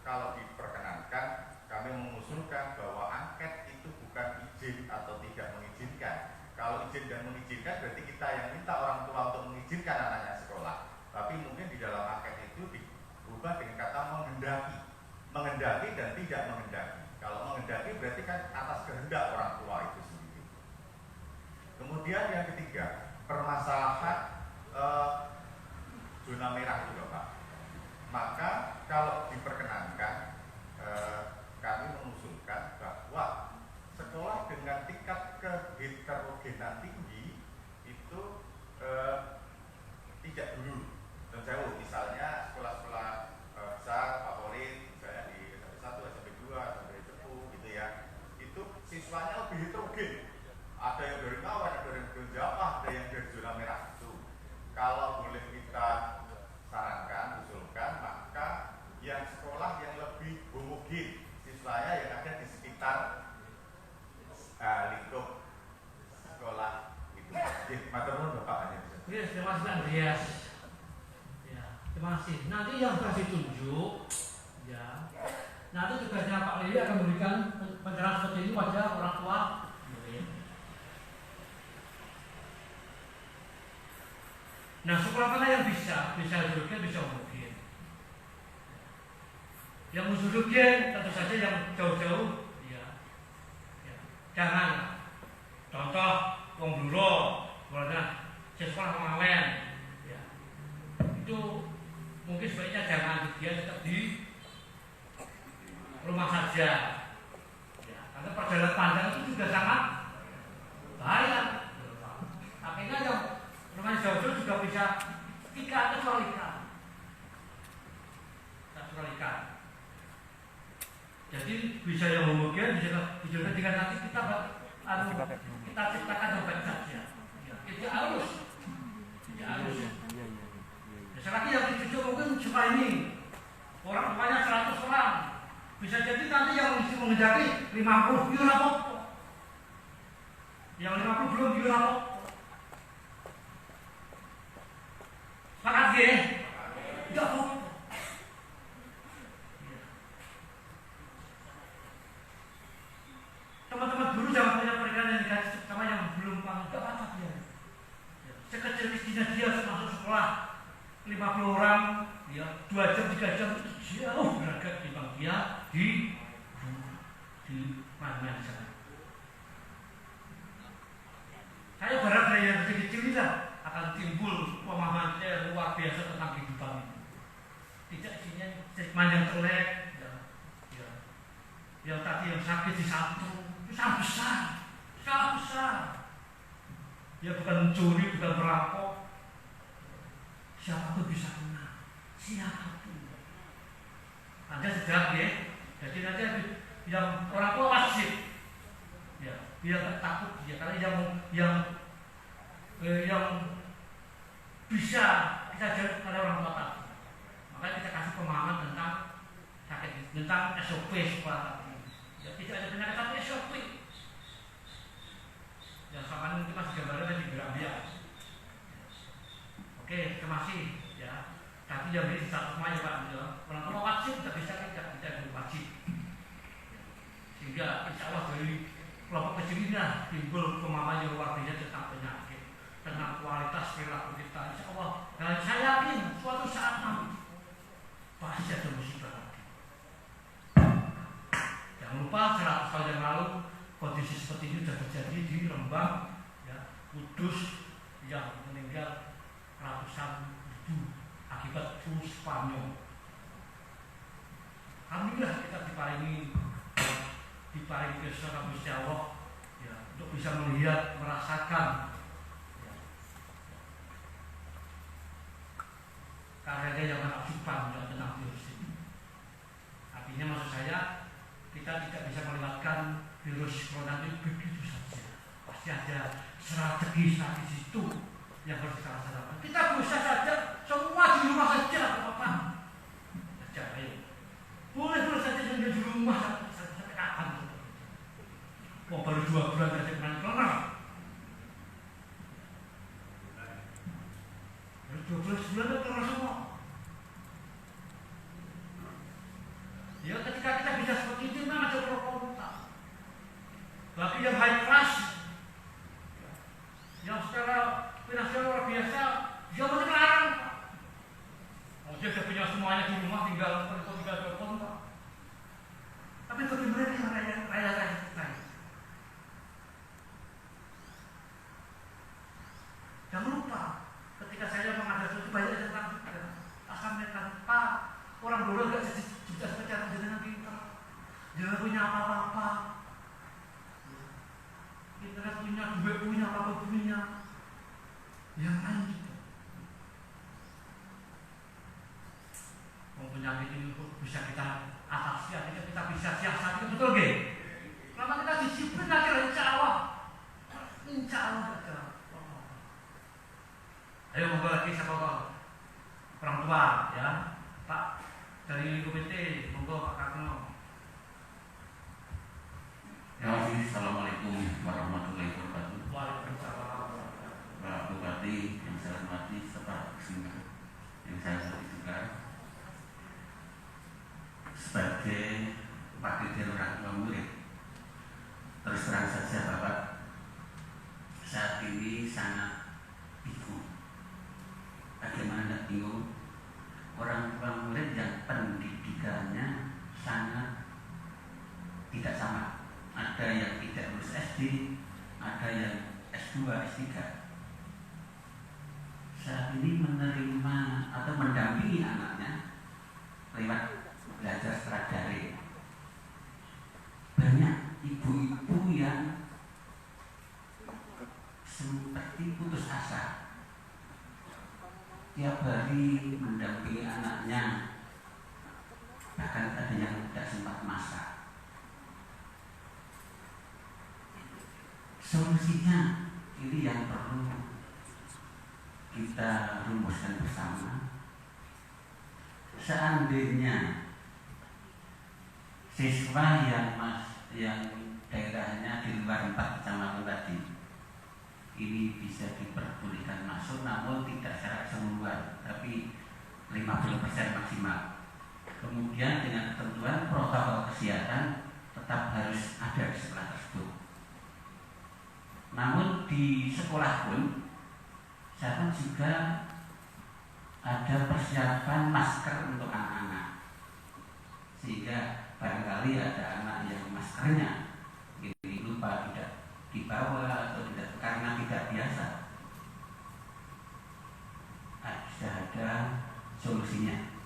kalau diperkenankan, kami mengusulkan bahwa angket itu bukan izin atau tidak mengizinkan. Kalau izin dan mengizinkan berarti kita yang minta orang tua untuk mengizinkan anaknya sekolah. Tapi mungkin di dalam angket itu diubah dengan kata menghendaki. Menghendaki dan tidak menghendaki. Kalau menghendaki berarti kan atas kehendak orang tua itu sendiri. Kemudian yang ketiga, permasalahan zona merah juga Pak. Maka kalau diperkenankan, kami mengusulkan bahwa sekolah dengan tingkat keheterogenan tinggi itu tidak dulu. Dan saya misalnya sekolah-sekolah besar favorit, misalnya di SMP 1, SMP 2, SMP Cepu gitu ya, itu siswanya lebih heterogen. Ada yang dari Kawan, ada yang dari Jawa, ada yang dari zona merah itu. Kalau boleh kita sarankan, usulkan, maka yang sekolah yang lebih homogen, siswanya yang ada di sekitar lingkup sekolah itu. Matur Bapak hanya bisa. Terima kasih Andreas. Ya, terima kasih. Nanti yang kasih tunjuk, ya. Nanti tugasnya Pak Lili akan memberikan pencerahan seperti ini pada orang tua. Nah, sekolah mana yang bisa heterogen, bisa homogen. Yang heterogen tentu saja yang jauh-jauh, ya. Jangan contoh wong Bluro, misalnya sekolah Malen, ya. Itu mungkin sebaiknya jangan dia tetap di rumah saja, ya. Karena perjalanan panjang itu juga sangat bahaya. Akhirnya yang rumah jauh-jauh juga bisa kecualikan. Jadi bisa yang homogen, bisa dengan nanti kita ciptakan yang baik saja. Tidak harus. Selagi yang dicucuk mungkin cuma ini orang tuanya 100 orang, bisa jadi nanti yang mengendaki 50 euro apa? Yang 50 belum euro apa? Sepakat ya? Tidak apa? Teman-teman guru jangan punya pernikahan yang dikasih sama yang belum paham, tidak apa-apa dia. Sekecil miskinnya dia masuk sekolah 50 orang, ya 2 jam 3 jam itu jauh beragam dibanding dia di mana di sana. Saya berharap dari yang kecil-kecil ini akan timbul pemahaman yang luar biasa tentang kehidupan ini. Tidak isinya manjang telek, ya. yang tadi yang sakit di satu, itu sangat besar, sangat besar. Dia bukan mencuri, bukan merampok. Siapapun bisa kena, siapapun. Anda sedang ya, jadi nanti yang orang tua wajib, ya, biar tak takut dia, karena yang bisa kita jaga pada orang tua tadi. Maka kita kasih pemahaman tentang sakit, tentang SOP sekolah tadi. Ya, tidak ada penyakit tapi SOP. Yang sama ini kita masih gambarnya di Gambia. Oke, terima kasih. Ya, tapi yang ini satu semuanya Pak. Orang tua wajib tidak bisa tidak wajib. Sehingga insya Allah dari kelompok kecil ini timbul pemahaman yang luar biasa tentang penyakit, tentang kualitas perilaku kita. Insya Allah. Dan saya yakin suatu saat nanti pasti ada musibah lagi. Jangan lupa 100 tahun yang lalu kondisi seperti ini sudah terjadi di Rembang, ya, Kudus yang meninggal ratusan ribu akibat flu Spanyol. Alhamdulillah kita diparingi keselamatan Gusti Allah, ya, untuk bisa melihat, merasakan, ya, karyanya yang menakjubkan tentang virus ini. Artinya maksud saya kita tidak bisa melewatkan virus corona ini begitu saja. Pasti ada strategi itu yang harus kita laksanakan. Kita bisa saja semua di rumah saja, apa-apa. Saja, ayo. Boleh saja di rumah sampai kapan? Oh, baru 2 bulan saja kena corona. Baru 12 bulan itu corona semua. Ya, ketika kita bisa seperti itu, memang ada pro-kontra. Bagi yang high class, yang secara finansial luar biasa, dia masih melarang. Oh, dia sudah punya semuanya di rumah, tinggal kontra. Tapi bagi mereka yang raya kita, jangan lupa, ketika saya menghadapi itu banyak tentang akan Pak, orang dulu gak cerdas secara jenengan pintar, jangan punya apa-apa. Internet punya, duit punya, apa punya, yang lain juga. Penyakit ini bisa kita atasi, artinya kita bisa siasati, betul gak? Kalau kita disiplin aja, insya Allah ada. Ayo monggo lagi sama orang tua, ya, Pak dari komite, monggo Pak Karno. Ya, Assalamualaikum warahmatullahi wabarakatuh. Waalaikumsalam. Pak Bupati yang saya hormati serta yang saya hormati juga, sebagai wakil dari orang tua murid, terus terang saja Bapak, saat ini sangat bingung. Bagaimana tidak bingung? Orang tua murid yang pendidikannya sangat tidak sama. Ada yang tidak lulus SD, ada yang S2, S3. Saat ini menerima atau mendampingi anaknya lewat belajar secara daring. Banyak ibu-ibu yang seperti putus asa, tiap hari mendampingi anaknya, bahkan ada yang tidak sempat masak. Solusinya ini yang perlu kita rumuskan bersama. Seandainya siswa yang daerahnya di luar 4 kecamatan tadi ini bisa diperbolehkan masuk, namun tidak secara keseluruhan, tapi 50% maksimal. Kemudian dengan ketentuan protokol kesehatan tetap harus ada di sekolah tersebut. Namun di sekolah pun saya juga ada persiapan masker untuk anak-anak, sehingga barangkali ada anak yang maskernya ini lupa, tidak dibawa atau tidak karena tidak biasa. Bisa ada solusinya.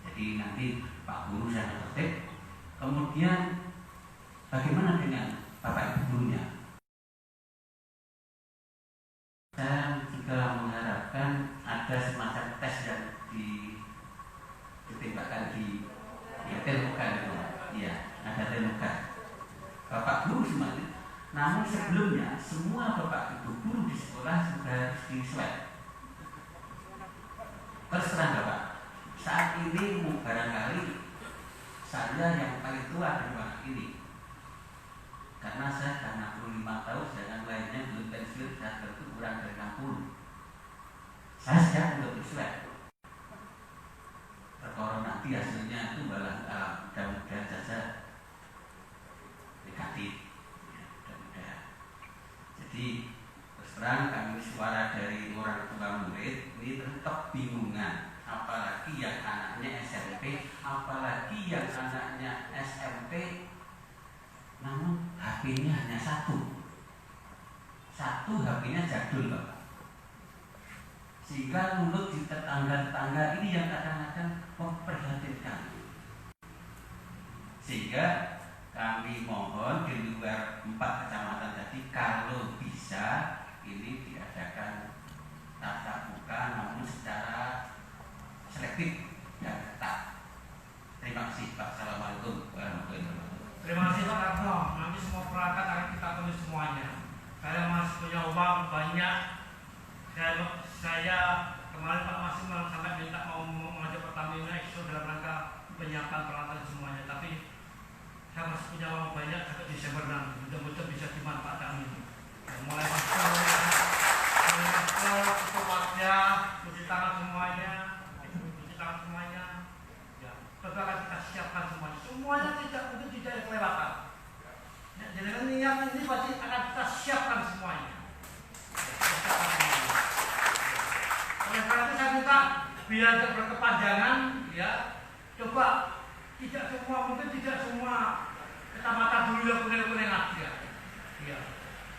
Jadi nanti Pak Guru saya tertib. Kemudian Bagaimana dengan Bapak Ibu gurunya? Saya juga mengharapkan ada semacam tes yang ditembakkan di temukan itu. Iya, ada temukan. Bapak guru semuanya. Namun sebelumnya semua Bapak Ibu guru di sekolah sudah harus di swab. Terus terang Bapak, saat ini barangkali saya yang paling tua di ruangan ini. Karena saya sudah 65 tahun, sedangkan lainnya belum pensiun, saya tentu kurang dari 60. Saya siap untuk swab. Perkara nanti hasilnya itu malah mudah-mudahan saja negatif. Ya, mudah-mudahan. Jadi terus terang kami suara dari orang tua murid ini tetap bingungan, apalagi yang anaknya SMP, apalagi yang anaknya SMP, namun HP-nya hanya satu HP-nya jadul Bapak, sehingga mulut di tetangga-tetangga ini yang kadang-kadang memprihatinkan. Sehingga kami mohon di luar 4 kecamatan tadi, kalau bisa ini diadakan tatap muka namun secara selektif dan ketat. Terima kasih Pak. Assalamualaikum warahmatullahi wabarakatuh. Terima kasih Pak Karno. Nanti semua perangkat akan kita tulis semuanya. Saya masih punya uang banyak. Saya kemarin Pak Masih sampai minta mau mengajak Pertamina itu dalam rangka penyiapan peralatan semuanya. Tapi saya masih punya uang banyak sampai Desember nanti. Mudah-mudahan bisa dimanfaatkan ini. Mulai masker, tutup wajah, cuci tangan semuanya, ya, tentu akan kita siapkan semuanya. Semuanya tidak kelewatan. Ya, jadi niat ini pasti akan kita siapkan semuanya. Oleh karena itu saya minta biar tidak berkepanjangan, ya, coba mungkin tidak semua kecamatan dulu yang kuning-kuning aja. Ya.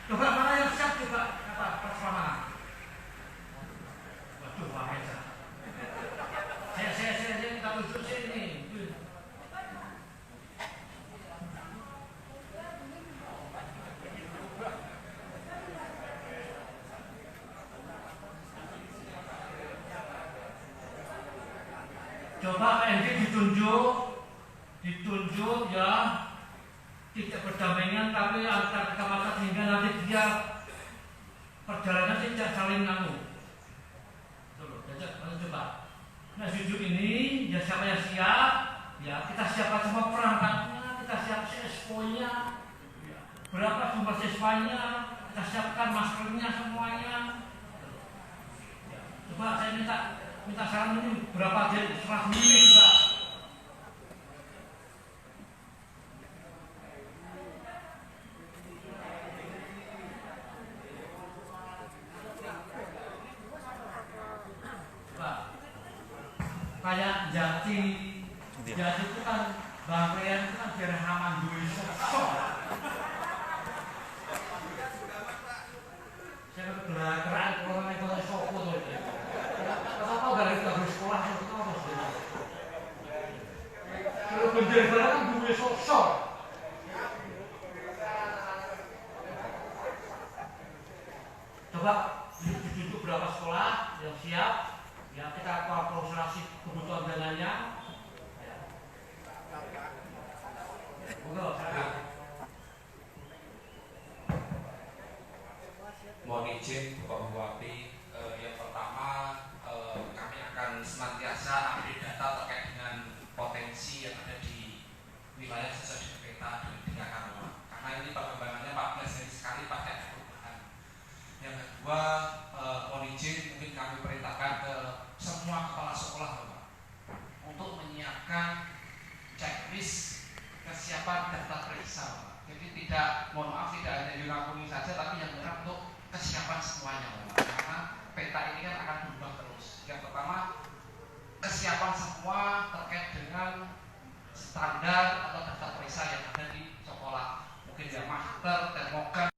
Coba mana yang siap coba persoalan. Waduh, Pak Mesa. Saya kita tunjuk sini. Coba PNG ditunjuk ya, tidak berdampingan tapi antar kecamatan sehingga nanti dia perjalanan tidak saling nganggu. Coba. Nah jujur ini ya siapa yang siap, ya kita siapkan semua perangkatnya, kita siap CSPO-nya, ya. Berapa jumlah siswanya, kita siapkan maskernya semuanya. Ya. Coba saya minta saran ini berapa dia serah ini juga. Kayak Jati itu kan Bangrean itu kan daerah Hamandui sosok. Saya kegerak orang itu sosok tuh. Apa dari sekolah itu terus. Kalau bendera kan duwe sosok. Coba ditunjuk berapa sekolah yang siap. Ya kita kalkulasi kebutuhan dananya. Ya. Mohon izin Bapak Bupati, yang pertama kami akan senantiasa update data terkait dengan potensi yang ada di wilayah sesuai dengan peta dan tingkatan rumah. Karena ini perkembangannya 14 hari sekali pakai perubahan. Yang kedua, mohon izin mungkin kami perintahkan ke semua kepala sekolah Bapak untuk menyiapkan checklist kesiapan daftar periksa Bapak. Jadi mohon maaf tidak hanya Yunakuni saja tapi yang benar untuk kesiapan semuanya Bapak. Karena peta ini kan akan berubah terus. Yang pertama, kesiapan semua terkait dengan standar atau daftar periksa yang ada di sekolah. Mungkin ya masker, termogan